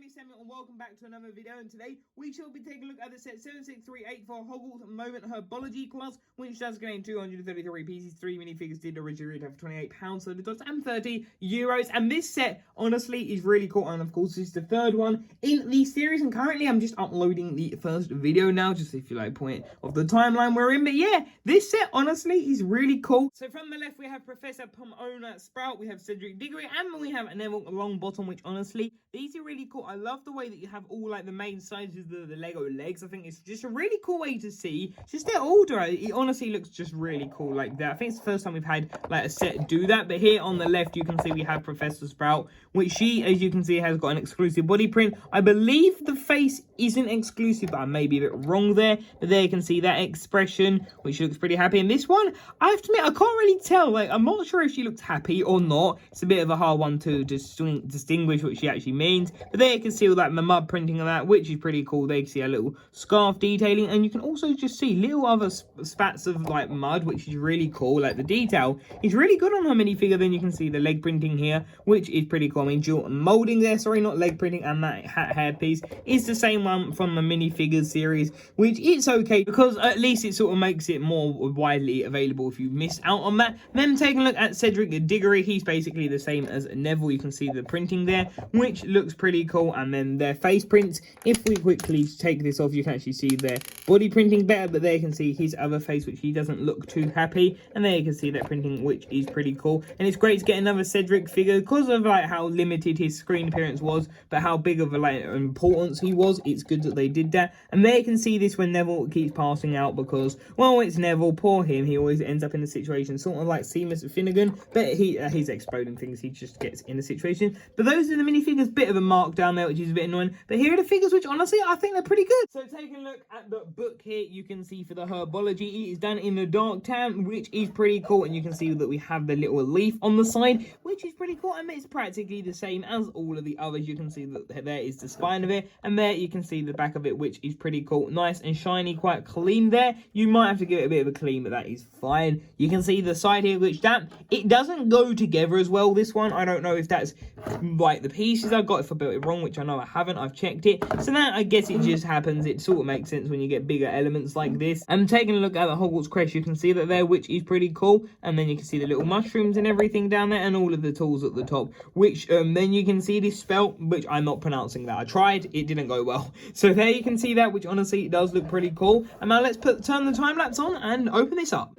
And welcome back to another video, and today we shall be taking a look at the set 7638 for Hogwarts Moment Herbology Class, which does contain 233 pieces, 3 minifigures, did originally have £28, so the dots and €30. And this set, honestly, is really cool, and of course this is the third one in the series, and currently I'm just uploading the first video now, just if you like point of the timeline we're in. But yeah, this set, honestly, is really cool. So from the left we have Professor Pomona Sprout, we have Cedric Diggory, and we have Neville Longbottom, which honestly, these are really cool. I love the way that you have all like the main sizes of the Lego legs. I think it's just a really cool way to see just their order. It honestly looks just really cool like that. I think it's the first time we've had like a set do that. But here on the left you can see we have Professor Sprout, which she, as you can see, has got an exclusive body print. I believe the face isn't exclusive, but I may be a bit wrong there. But there you can see that expression, which looks pretty happy. And this one, I have to admit, I can't really tell. Like, I'm not sure if she looks happy or not. It's a bit of a hard one to distinguish what she actually means. But there you can see all that mud printing of that, which is pretty cool. There you can see a little scarf detailing, and you can also just see little other spats of like mud, which is really cool. Like the detail is really good on her minifigure. Then you can see the leg printing here, which is pretty cool. I mean, dual molding there, sorry, not leg printing, and that hat hair piece is the same one from the minifigures series, which it's okay because at least it sort of makes it more widely available if you missed out on that. Then taking a look at Cedric Diggory, he's basically the same as Neville. You can see the printing there, which looks pretty cool. And then their face prints, if we quickly take this off, you can actually see their body printing better, but there you can see his other face, which he doesn't look too happy, and there you can see that printing, which is pretty cool. And it's great to get another Cedric figure because of like how limited his screen appearance was, but how big of a like importance he was. It's good that they did that. And there you can see this when Neville keeps passing out because, well, it's Neville, poor him, he always ends up in a situation sort of like Seamus Finnegan, but he's exploding things, he just gets in a situation. But those are the minifigures, bit of a mark down there, which is a bit annoying. But here are the figures, which honestly I think they're pretty good. So taking a look at the book here, you can see for the Herbology, it is done in the dark tan, which is pretty cool. And you can see that we have the little leaf on the side, which is pretty cool. And it's practically the same as all of the others. You can see that there is the spine of it, and there you can see the back of it, which is pretty cool. Nice and shiny, quite clean there. You might have to give it a bit of a clean, but that is fine. You can see the side here, which it doesn't go together as well, this one. I don't know if that's like the pieces I got, if I built it wrong, which I know I haven't. I've checked it. So that, I guess it just happens. It sort of makes sense when you get bigger elements like this. And taking a look at the Hogwarts crest, you can see that there, which is pretty cool. And then you can see the little mushrooms and everything down there, and all of the tools at the top, which then you can see this spell, which I'm not pronouncing that. I tried, it didn't go well. So there you can see that, which honestly does look pretty cool. And now let's turn the time lapse on and open this up.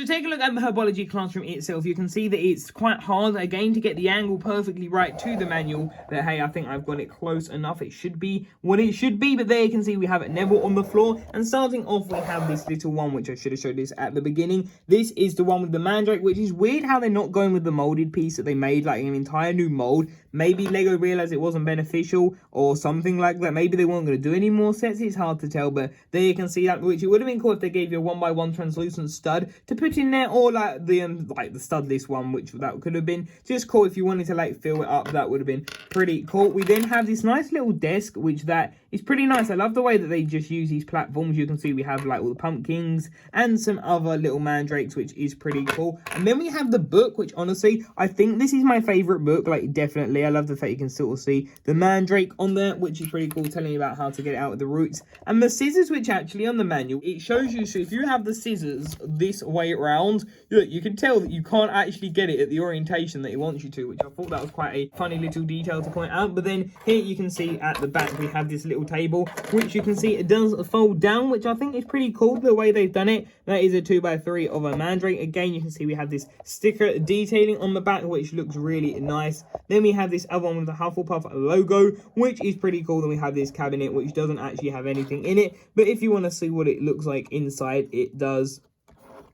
Take a look at the Herbology classroom itself. You can see that it's quite hard, again, to get the angle perfectly right to the manual. But hey, I think I've got it close enough. It should be what it should be. But there you can see we have Neville on the floor. And starting off, we have this little one, which I should have showed this at the beginning. This is the one with the Mandrake, which is weird how they're not going with the molded piece that they made, like an entire new mold. Maybe Lego realized it wasn't beneficial or something like that. Maybe they weren't going to do any more sets. It's hard to tell. But there you can see that, which it would have been cool if they gave you a 1x1 translucent stud to put in there, or like the studless one, which that could have been just cool if you wanted to like fill it up. That would have been pretty cool. We then have this nice little desk, which that is pretty nice. I love the way that they just use these platforms. You can see we have like all the pumpkins and some other little mandrakes, which is pretty cool. And then we have the book, which honestly I think this is my favorite book, like definitely. I love the fact you can sort of see the mandrake on there, which is pretty cool, telling you about how to get it out of the roots. And the scissors, which actually on the manual it shows you, so if you have the scissors this way around, you can tell that you can't actually get it at the orientation that it wants you to, which I thought that was quite a funny little detail to point out. But then here you can see at the back we have this little table, which you can see it does fold down, which I think is pretty cool the way they've done it. That is a 2x3 of a mandrake. Again, you can see we have this sticker detailing on the back, which looks really nice. Then we have have this other one with the Hufflepuff logo, which is pretty cool. Then we have this cabinet, which doesn't actually have anything in it, but if you want to see what it looks like inside, it does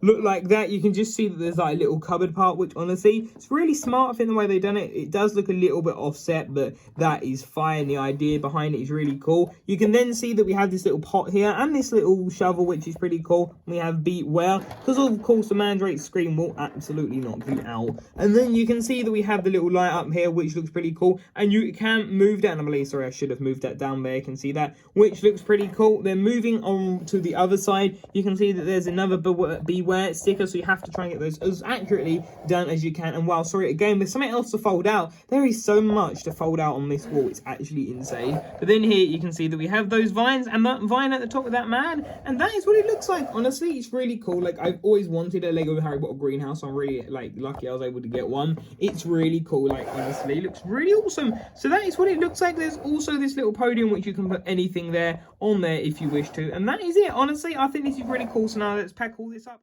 look like that. You can just see that there's like a little cupboard part, which honestly, it's really smart. I think the way they've done it, it does look a little bit offset, but that is fine. The idea behind it is really cool. You can then see that we have this little pot here and this little shovel, which is pretty cool. We have beat well, because of course the Mandrake scream will absolutely knock you out. And then you can see that we have the little light up here, which looks pretty cool, and you can move that. And I believe, sorry, I should have moved that down there. You can see that, which looks pretty cool. Then moving on to the other side, you can see that there's another beware sticker, so you have to try and get those as accurately done as you can. And wow, sorry, again, there's something else to fold out. There is so much to fold out on this wall, it's actually insane. But then here you can see that we have those vines and that vine at the top of that man, and that is what it looks like. Honestly, it's really cool. Like, I've always wanted a Lego Harry Potter greenhouse, so I'm really like lucky I was able to get one. It's really cool. Like, honestly, it looks really awesome. So that is what it looks like. There's also this little podium which you can put anything there on there if you wish to, and that is it. Honestly, I think this is really cool. So now let's pack all this up.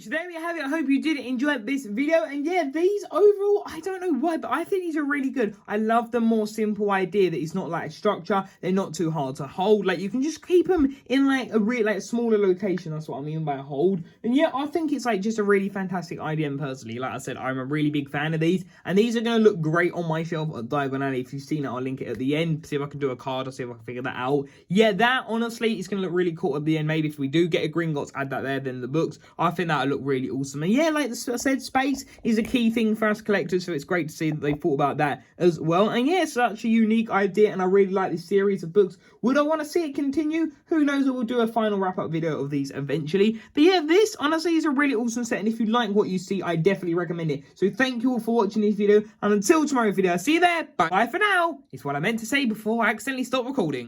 There we have it. I hope you did enjoy this video, and yeah, these overall, I don't know why, but I think these are really good. I love the more simple idea that it's not like a structure, they're not too hard to hold, like you can just keep them in like a real like smaller location. That's what I mean by hold. And yeah, I think it's like just a really fantastic idea, and personally, like I said, I'm a really big fan of these, and these are going to look great on my shelf at Diagon Alley. If you've seen it, I'll link it at the end, see if I can do a card or see if I can figure that out. Yeah, that honestly is going to look really cool at the end. Maybe if we do get a Gringotts, add that there, then the books, I think that'll look really awesome. And yeah, like I said, space is a key thing for us collectors, so it's great to see that they thought about that as well. And yeah, it's such a unique idea, and I really like this series of books. Would I want to see it continue? Who knows? I will do a final wrap-up video of these eventually. But yeah, this honestly is a really awesome set, and if you like what you see, I definitely recommend it. So thank you all for watching this video, and until tomorrow's video, see you there. Bye for now. It's what I meant to say before I accidentally stopped recording.